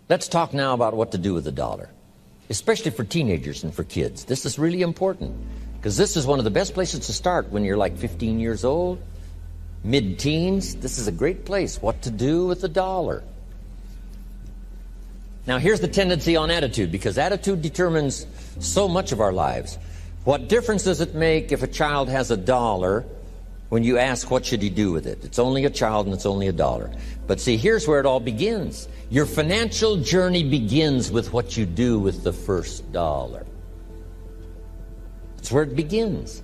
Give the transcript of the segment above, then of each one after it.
Let's talk now about what to do with the dollar, especially for teenagers and for kids. This is really important because this is one of the best places to start when you're like 15 years old, mid-teens. This is a great place. What to do with the dollar. Now, here's the tendency on attitude, because attitude determines so much of our lives. What difference does it make if a child has $1 when you ask what should he do with it? It's only a child and it's only $1. But see, here's where it all begins. Your financial journey begins with what you do with the first $1. That's where it begins.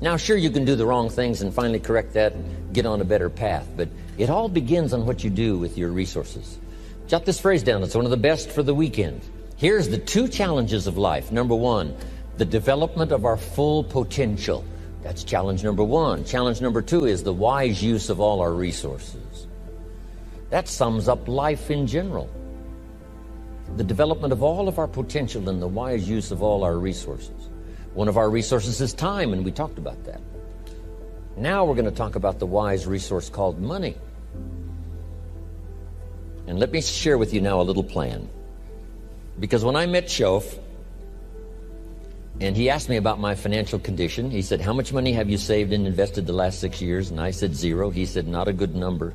Now, sure, you can do the wrong things and finally correct that and get on a better path, but it all begins on what you do with your resources. Jot this phrase down. It's one of the best for the weekend. Here's the 2 challenges of life. Number 1, the development of our full potential. That's challenge number 1. Challenge number 2 is the wise use of all our resources. That sums up life in general. The development of all of our potential and the wise use of all our resources. One of our resources is time, and we talked about that. Now we're going to talk about the wise resource called money. And let me share with you now a little plan. Because when I met Shof, and he asked me about my financial condition, he said, how much money have you saved and invested the last 6 years? And I said 0. He said, not a good number.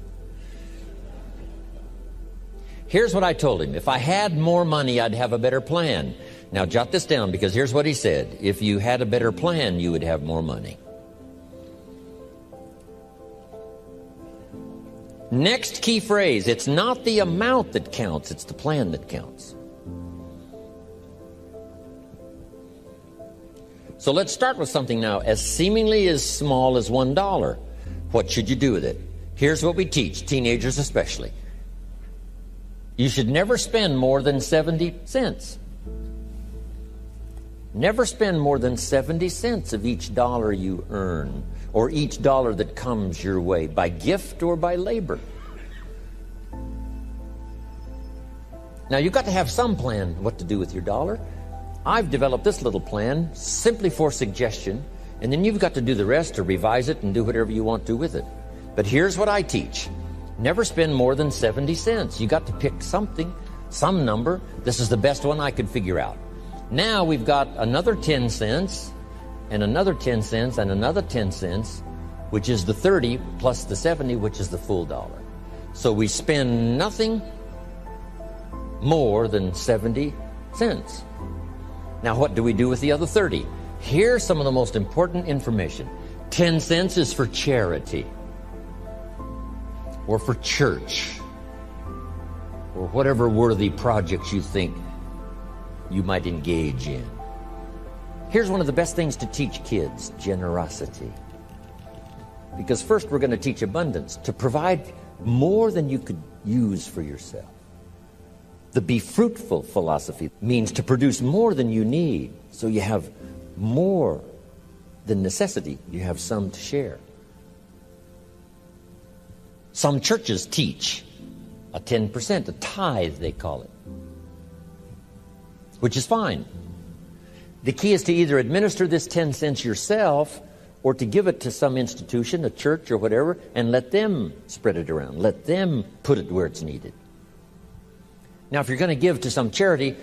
Here's what I told him. If I had more money, I'd have a better plan. Now jot this down, because here's what he said. If you had a better plan, you would have more money. Next key phrase, it's not the amount that counts, it's the plan that counts. So let's start with something now as seemingly as small as $1. What should you do with it? Here's what we teach, teenagers especially. You should never spend more than 70 cents. Never spend more than 70 cents of each dollar you earn, or each dollar that comes your way, by gift or by labor. Now, you've got to have some plan what to do with your dollar. I've developed this little plan simply for suggestion, and then you've got to do the rest to revise it and do whatever you want to with it. But here's what I teach. Never spend more than 70 cents. You got to pick something, some number. This is the best one I could figure out. Now we've got another 10 cents, and another 10 cents, and another 10 cents, which is the 30 plus the 70, which is the full dollar. So we spend nothing more than 70 cents. Now what do we do with the other 30? Here's some of the most important information. 10 cents is for charity, or for church, or whatever worthy projects you think you might engage in. Here's one of the best things to teach kids, generosity. Because first we're going to teach abundance, to provide more than you could use for yourself. The be fruitful philosophy means to produce more than you need, so you have more than necessity. You have some to share. Some churches teach a 10%, a tithe they call it, which is fine. The key is to either administer this 10 cents yourself or to give it to some institution, a church or whatever, and let them spread it around. Let them put it where it's needed. Now, if you're going to give to some charity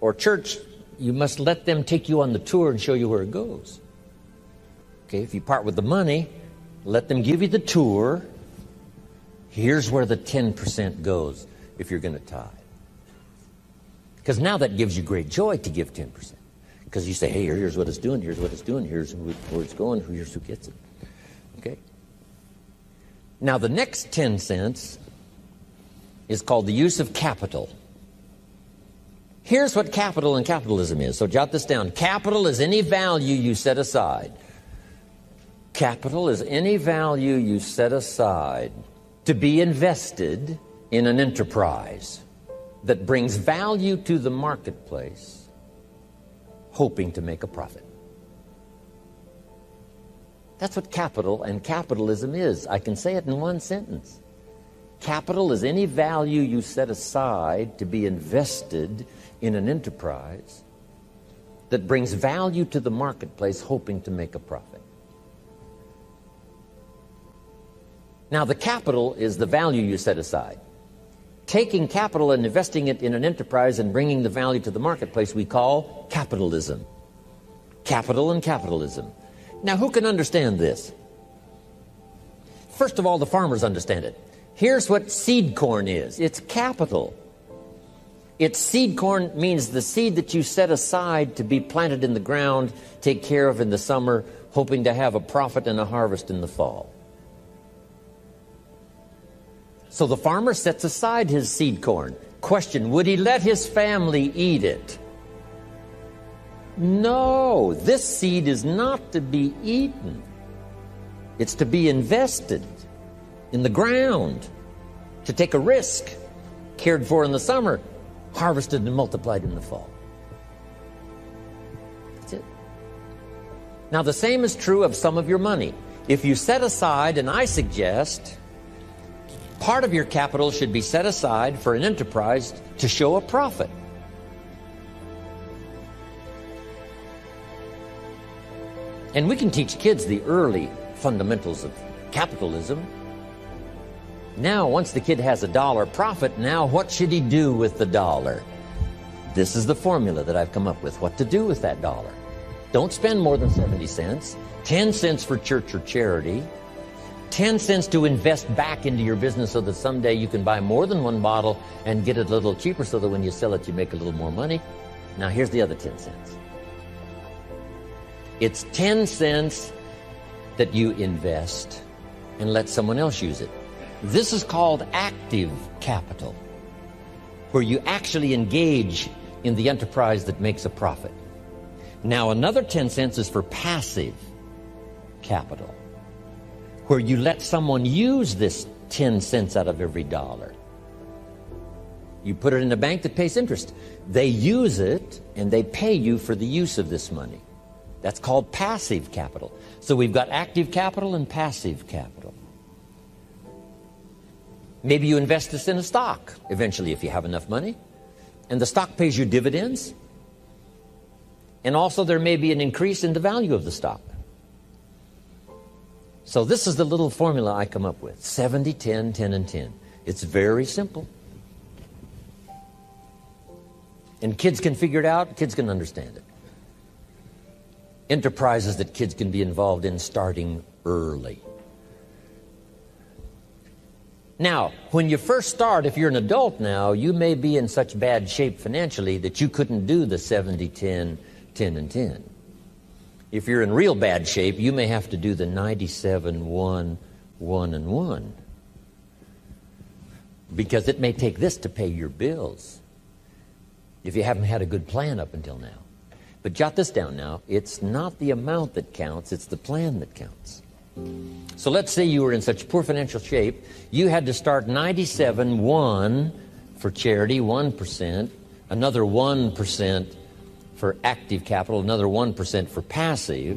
or church, you must let them take you on the tour and show you where it goes. Okay, if you part with the money, let them give you the tour. Here's where the 10% goes if you're going to tithe. Because now that gives you great joy to give 10%. Because you say, hey, here's what it's doing, here's what it's doing, here's where it's going, here's who gets it. Okay? Now the next 10 cents is called the use of capital. Here's what capital and capitalism is. So jot this down. Capital is any value you set aside. Capital is any value you set aside to be invested in an enterprise that brings value to the marketplace, hoping to make a profit. That's what capital and capitalism is. I can say it in one sentence. Capital is any value you set aside to be invested in an enterprise that brings value to the marketplace, hoping to make a profit. Now, the capital is the value you set aside. taking capital and investing it in an enterprise and bringing the value to the marketplace we call capitalism. Capital and capitalism. Now, who can understand this? First of all, the farmers understand it. Here's what seed corn is. It's capital. It's seed corn means the seed that you set aside to be planted in the ground, take care of in the summer, hoping to have a profit and a harvest in the fall. So the farmer sets aside his seed corn. Question, would he let his family eat it? No, this seed is not to be eaten. It's to be invested in the ground, to take a risk, cared for in the summer, harvested and multiplied in the fall. That's it. Now, the same is true of some of your money. If you set aside, and I suggest, part of your capital should be set aside for an enterprise to show a profit. And we can teach kids the early fundamentals of capitalism. Now, once the kid has $1 profit, now what should he do with the dollar? This is the formula that I've come up with, what to do with that dollar. Don't spend more than 70 cents, 10 cents for church or charity, 10 cents to invest back into your business so that someday you can buy more than one bottle and get it a little cheaper so that when you sell it, you make a little more money. Now, here's the other 10 cents. It's 10 cents that you invest and let someone else use it. This is called active capital, where you actually engage in the enterprise that makes a profit. Now, another 10 cents is for passive capital, where you let someone use this 10 cents out of every dollar. You put it in a bank that pays interest. They use it and they pay you for the use of this money. That's called passive capital. So we've got active capital and passive capital. Maybe you invest this in a stock eventually if you have enough money, and the stock pays you dividends, and also there may be an increase in the value of the stock. So this is the little formula I come up with: 70, 10, 10, and 10. It's very simple. And kids can figure it out, kids can understand it. Enterprises that kids can be involved in starting early. Now, when you first start, if you're an adult now, you may be in such bad shape financially that you couldn't do the 70, 10, 10, and 10. If you're in real bad shape, you may have to do the 97, 1, 1, and 1. Because it may take this to pay your bills if you haven't had a good plan up until now. But jot this down now. It's not the amount that counts, it's the plan that counts. So let's say you were in such poor financial shape, you had to start 97, 1 for charity, 1%, another 1% for active capital, another 1% for passive.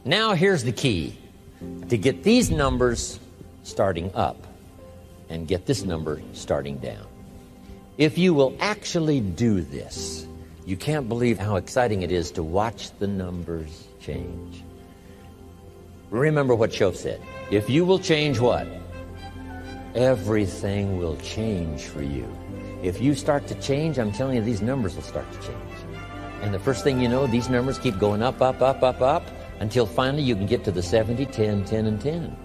Now here's the key. To get these numbers starting up and get this number starting down. If you will actually do this, you can't believe how exciting it is to watch the numbers change. Remember what Shoaff said. If you will change what? Everything will change for you. If you start to change, I'm telling you, these numbers will start to change. And the first thing you know, these numbers keep going up, up, up, up, up, until finally you can get to the 70, 10, 10, and 10.